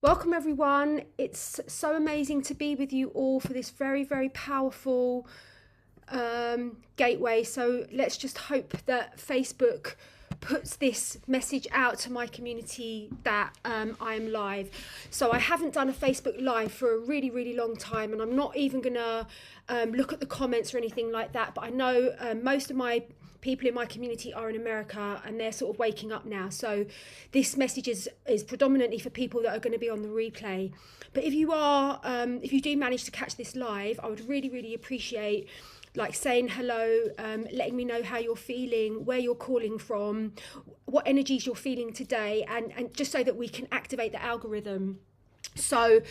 Welcome everyone. It's so amazing to be with you all for this very, very powerful gateway. So let's just hope that Facebook puts this message out to my community that I am live. So I haven't done a Facebook live for a really, really long time, and I'm not even gonna look at the comments or anything like that. But I know most of my people in my community are in America and they're sort of waking up now. So this message is predominantly for people that are going to be on the replay. But if you do manage to catch this live, I would really, really appreciate like saying hello, letting me know how you're feeling, where you're calling from, what energies you're feeling today, and just so that we can activate the algorithm. So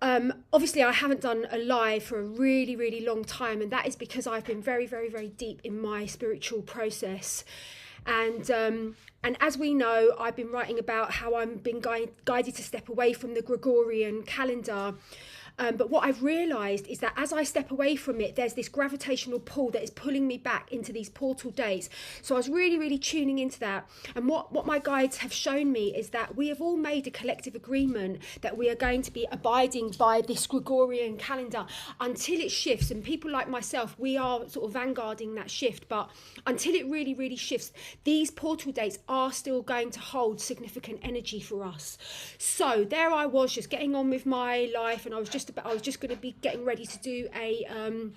obviously I haven't done a live for a really, really long time, and that is because I've been very, very, very deep in my spiritual process. And as we know, I've been writing about how I'm being guided to step away from the Gregorian calendar. But what I've realised is that as I step away from it, there's this gravitational pull that is pulling me back into these portal dates. So I was really, really tuning into that. And what my guides have shown me is that we have all made a collective agreement that we are going to be abiding by this Gregorian calendar until it shifts. And people like myself, we are sort of vanguarding that shift. But until it really, really shifts, these portal dates are still going to hold significant energy for us. So there I was, just getting on with my life, and I was just going to be getting ready to do an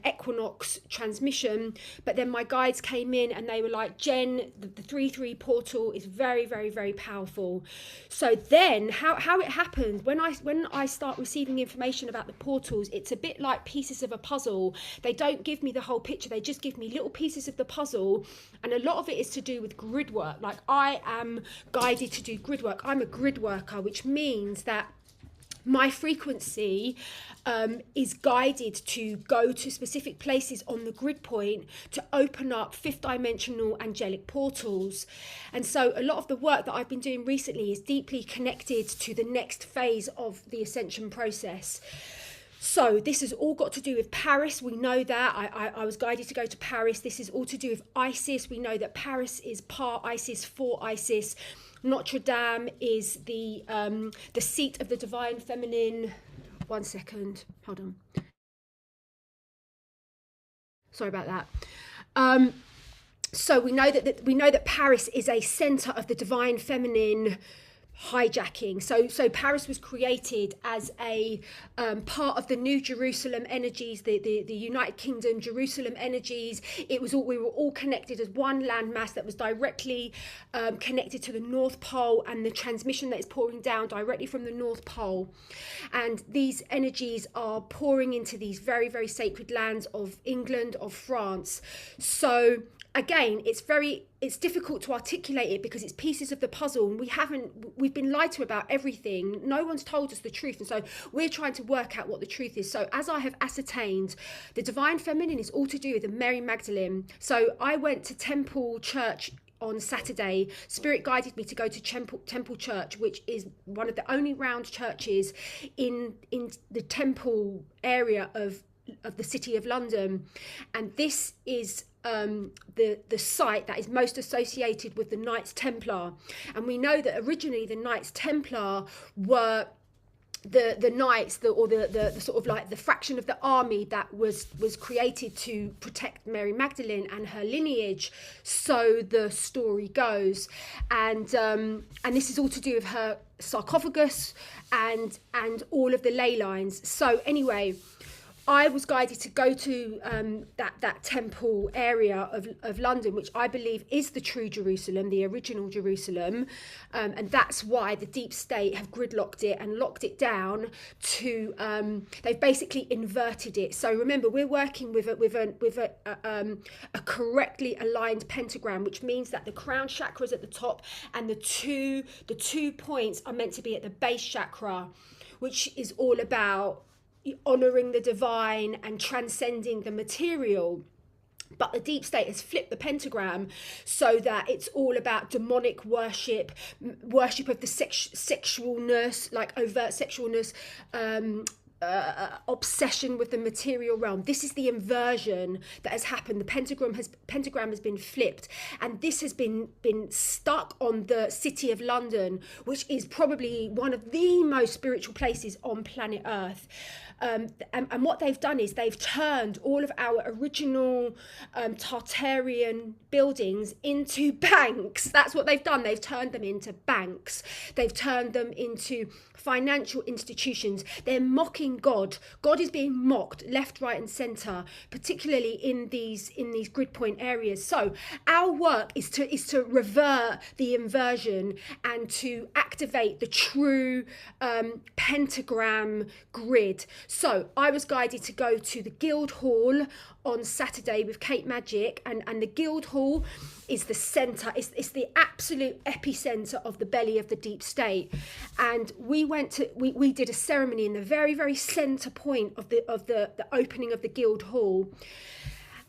equinox transmission, but then my guides came in and they were like, Jen, the 3-3 portal is very, very, very powerful. So then how it happened, when I start receiving information about the portals, it's a bit like pieces of a puzzle. They don't give me the whole picture, they just give me little pieces of the puzzle, and a lot of it is to do with grid work. Like, I am guided to do grid work. I'm a grid worker, which means that my frequency is guided to go to specific places on the grid point to open up fifth dimensional angelic portals. And so a lot of the work that I've been doing recently is deeply connected to the next phase of the ascension process. So this has all got to do with Paris. We know that. I was guided to go to Paris. This is all to do with Isis. We know that Paris is part Isis, for Isis. Notre Dame is the seat of the divine feminine. 1 second, hold on. Sorry about that. So we know that Paris is a center of the divine feminine hijacking. So Paris was created as a part of the New Jerusalem energies, the United Kingdom Jerusalem energies. We were all connected as one landmass that was directly connected to the North Pole, and the transmission that is pouring down directly from the North Pole. And these energies are pouring into these very, very sacred lands of England, of France. So again, it's difficult to articulate it because it's pieces of the puzzle, and we've been lied to about everything. No one's told us the truth, and so we're trying to work out what the truth is. So as I have ascertained, the divine feminine is all to do with the Mary Magdalene. So I went to Temple Church on Saturday. Spirit guided me to go to Temple Church, which is one of the only round churches in the Temple area of the city of London. And this is the site that is most associated with the Knights Templar. And we know that originally the Knights Templar were the knights, the sort of like the fraction of the army that was created to protect Mary Magdalene and her lineage, so the story goes. And this is all to do with her sarcophagus and all of the ley lines. So anyway, I was guided to go to that temple area of London, which I believe is the true Jerusalem, the original Jerusalem, and that's why the deep state have gridlocked it and locked it down to. They've basically inverted it. So remember, we're working with a correctly aligned pentagram, which means that the crown chakra is at the top, and the two points are meant to be at the base chakra, which is all about honouring the divine and transcending the material. But the deep state has flipped the pentagram so that it's all about demonic worship of the sexualness, like overt sexualness, obsession with the material realm. This is the inversion that has happened. The pentagram has been flipped, and this has been stuck on the city of London, which is probably one of the most spiritual places on planet Earth. And what they've done is they've turned all of our original Tartarian buildings into banks. That's what they've done. They've turned them into banks. They've turned them into financial institutions. They're mocking God. God is being mocked left, right, and centre, particularly in these grid point areas. So our work is to revert the inversion and to activate the true pentagram grid. So I was guided to go to the Guildhall on Saturday with Kate Magic, and the Guildhall is the centre, it's the absolute epicentre of the belly of the deep state. And we did a ceremony in the very, very centre point of the opening of the Guildhall.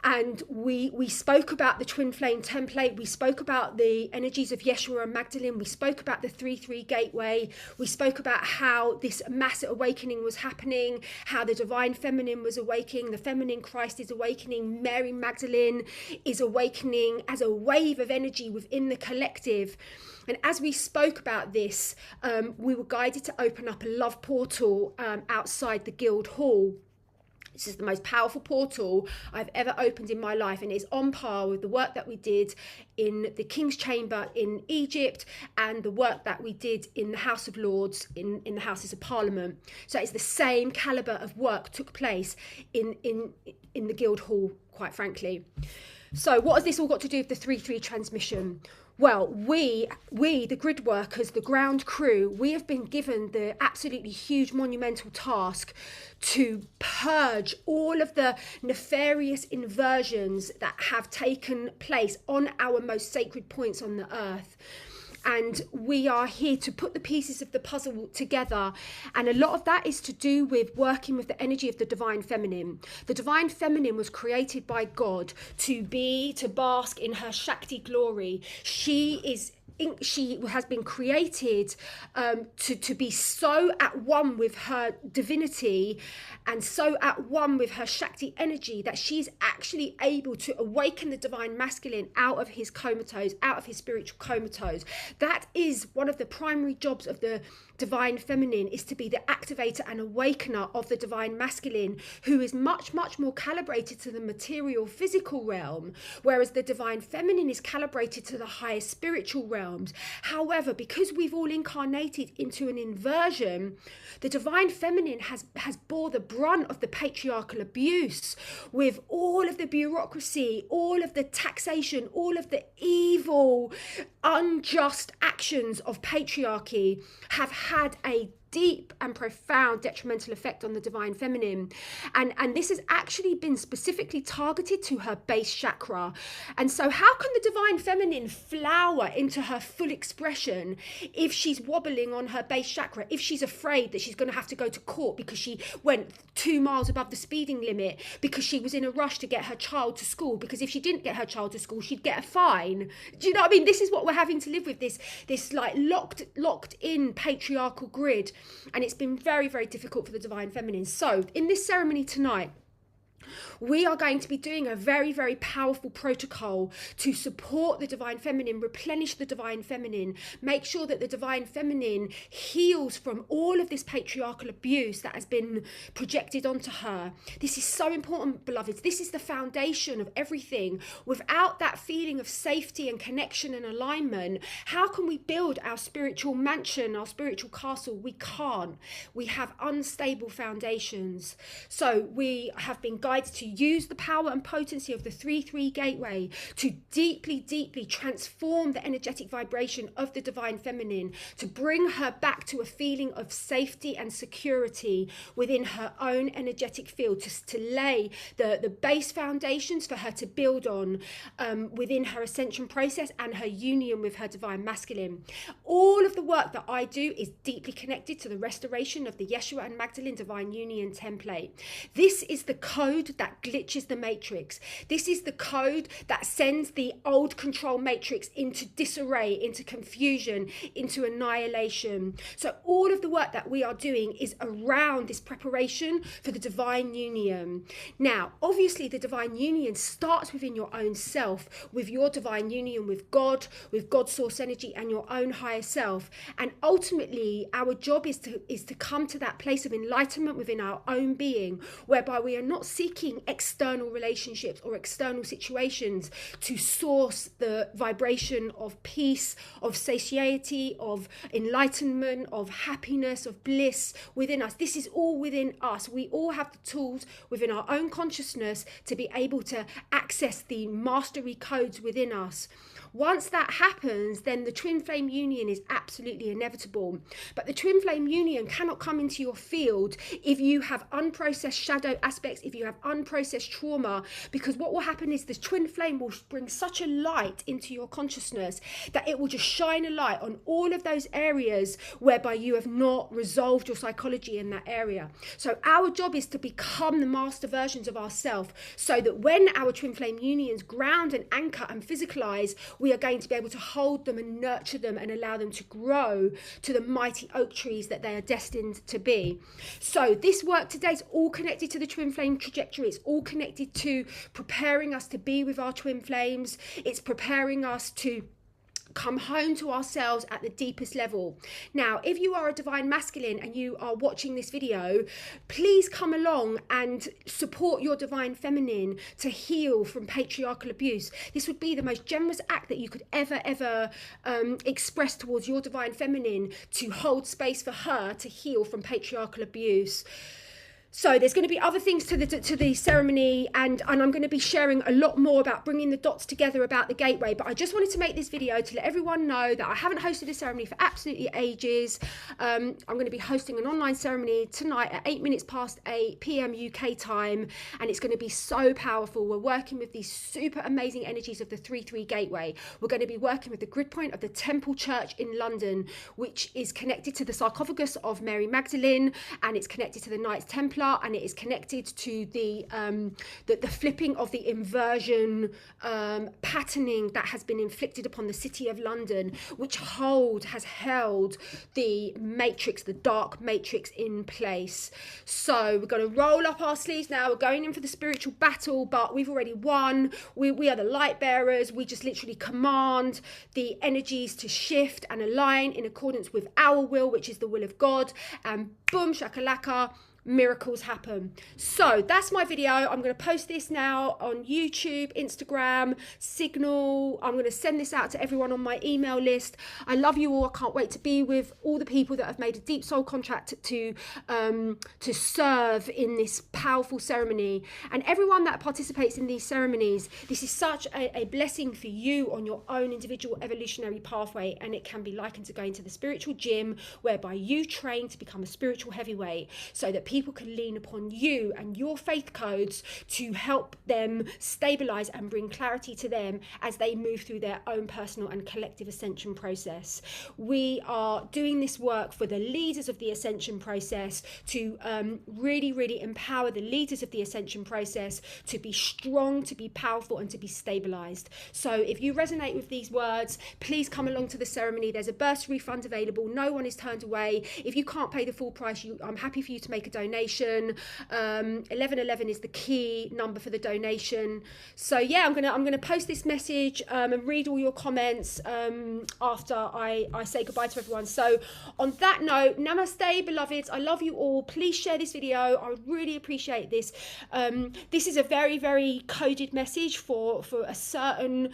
And we spoke about the twin flame template. We spoke about the energies of Yeshua and Magdalene. We spoke about the 3-3 gateway. We spoke about how this massive awakening was happening, how the divine feminine was awakening, the feminine Christ is awakening, Mary Magdalene is awakening as a wave of energy within the collective. And as we spoke about this, we were guided to open up a love portal outside the Guildhall. This is the most powerful portal I've ever opened in my life, and it's on par with the work that we did in the King's Chamber in Egypt and the work that we did in the House of Lords, in the Houses of Parliament. So it's the same calibre of work took place in the Guildhall, quite frankly. So what has this all got to do with the 3-3 transmission? Well, we, the grid workers, the ground crew, we have been given the absolutely huge monumental task to purge all of the nefarious inversions that have taken place on our most sacred points on the earth. And we are here to put the pieces of the puzzle together. And a lot of that is to do with working with the energy of the divine feminine. The divine feminine was created by God to bask in her Shakti glory. She has been created to be so at one with her divinity and so at one with her Shakti energy that she's actually able to awaken the divine masculine out of his comatose, out of his spiritual comatose. That is one of the primary jobs of the divine feminine, is to be the activator and awakener of the divine masculine, who is much, much more calibrated to the material physical realm, whereas the divine feminine is calibrated to the higher spiritual realms. However, because we've all incarnated into an inversion, the divine feminine has bore the brunt of the patriarchal abuse, with all of the bureaucracy, all of the taxation, all of the evil, unjust actions of patriarchy have had a deep and profound detrimental effect on the divine feminine, and this has actually been specifically targeted to her base chakra. And so how can the divine feminine flower into her full expression if she's wobbling on her base chakra, if she's afraid that she's going to have to go to court because she went 2 miles above the speeding limit, because she was in a rush to get her child to school, because if she didn't get her child to school she'd get a fine? Do you know what I mean? This is what we're having to live with, this like locked in patriarchal grid. And it's been very, very difficult for the divine feminine. So in this ceremony tonight, we are going to be doing a very, very powerful protocol to support the divine feminine, replenish the divine feminine, make sure that the divine feminine heals from all of this patriarchal abuse that has been projected onto her. This is so important, beloveds. This is the foundation of everything. Without that feeling of safety and connection and alignment, how can we build our spiritual mansion, our spiritual castle? We can't. We have unstable foundations. So we have been guided to use the power and potency of the 3-3 gateway to deeply, deeply transform the energetic vibration of the divine feminine, to bring her back to a feeling of safety and security within her own energetic field, to lay the base foundations for her to build on within her ascension process and her union with her divine masculine. All of the work that I do is deeply connected to the restoration of the Yeshua and Magdalene divine union template. This is the code code that glitches the matrix. This is the code that sends the old control matrix into disarray, into confusion, into annihilation. So all of the work that we are doing is around this preparation for the divine union. Now, obviously, the divine union starts within your own self, with your divine union with God, with God's source energy and your own higher self. And ultimately, our job is to come to that place of enlightenment within our own being, whereby we are not seeking external relationships or external situations to source the vibration of peace, of satiety, of enlightenment, of happiness, of bliss within us. This is all within us. We all have the tools within our own consciousness to be able to access the mastery codes within us. Once that happens, then the twin flame union is absolutely inevitable. But the twin flame union cannot come into your field if you have unprocessed shadow aspects, if you have unprocessed trauma, because what will happen is the twin flame will bring such a light into your consciousness that it will just shine a light on all of those areas whereby you have not resolved your psychology in that area. So our job is to become the master versions of ourselves, so that when our twin flame unions ground and anchor and physicalize, we are going to be able to hold them and nurture them and allow them to grow to the mighty oak trees that they are destined to be. So this work today is all connected to the twin flame trajectory. It's all connected to preparing us to be with our twin flames. It's preparing us to come home to ourselves at the deepest level. Now, if you are a divine masculine and you are watching this video, please come along and support your divine feminine to heal from patriarchal abuse. This would be the most generous act that you could ever express towards your divine feminine, to hold space for her to heal from patriarchal abuse. So there's going to be other things to the ceremony, and I'm going to be sharing a lot more about bringing the dots together about the gateway. But I just wanted to make this video to let everyone know that I haven't hosted a ceremony for absolutely ages. I'm going to be hosting an online ceremony tonight at 8 minutes past 8 p.m. UK time, and it's going to be so powerful. We're working with these super amazing energies of the 3-3 gateway. We're going to be working with the grid point of the Temple Church in London, which is connected to the sarcophagus of Mary Magdalene, and it's connected to the Knights Templar, and it is connected to the flipping of the inversion patterning that has been inflicted upon the city of London, which has held the matrix, the dark matrix, in place. So we're going to roll up our sleeves now. We're going in for the spiritual battle, but we've already won. We are the light bearers. We just literally command the energies to shift and align in accordance with our will, which is the will of God, and boom shakalaka, miracles happen. So that's my video. I'm going to post this now on YouTube, Instagram, Signal. I'm going to send this out to everyone on my email list. I love you all. I can't wait to be with all the people that have made a deep soul contract to serve in this powerful ceremony. And everyone that participates in these ceremonies, this is such a blessing for you on your own individual evolutionary pathway, and it can be likened to going to the spiritual gym, whereby you train to become a spiritual heavyweight, so that people can lean upon you and your faith codes to help them stabilize and bring clarity to them as they move through their own personal and collective ascension process. We are doing this work for the leaders of the ascension process to really empower the leaders of the ascension process to be strong, to be powerful, and to be stabilized. So if you resonate with these words, please come along to the ceremony. There's a burst refund available. No one is turned away. If you can't pay the full price, I'm happy for you to make a donation. 1111 is the key number for the donation. So yeah, I'm gonna post this message and read all your comments after I say goodbye to everyone. So on that note, namaste, beloveds. I love you all. Please share this video. I would really appreciate this. This is a very coded message for a certain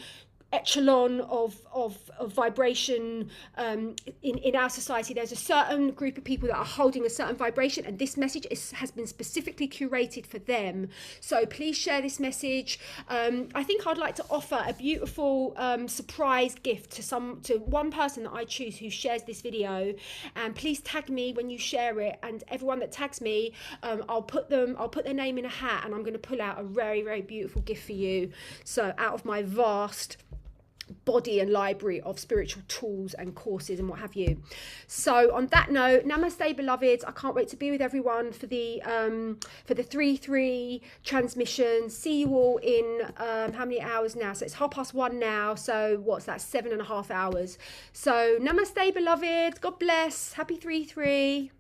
echelon of vibration in our society. There's a certain group of people that are holding a certain vibration, and this message has been specifically curated for them. So please share this message. I think I'd like to offer a beautiful surprise gift to one person that I choose who shares this video, and please tag me when you share it, and everyone that tags me, I'll put their name in a hat, and I'm going to pull out a very beautiful gift for you. So out of my vast body and library of spiritual tools and courses and what have you. So on that note, namaste beloveds. I can't wait to be with everyone for the 3-3 transmission. See you all in how many hours now? So it's 1:30 now, so what's that, 7.5 hours. So namaste beloveds, God bless, happy 3-3.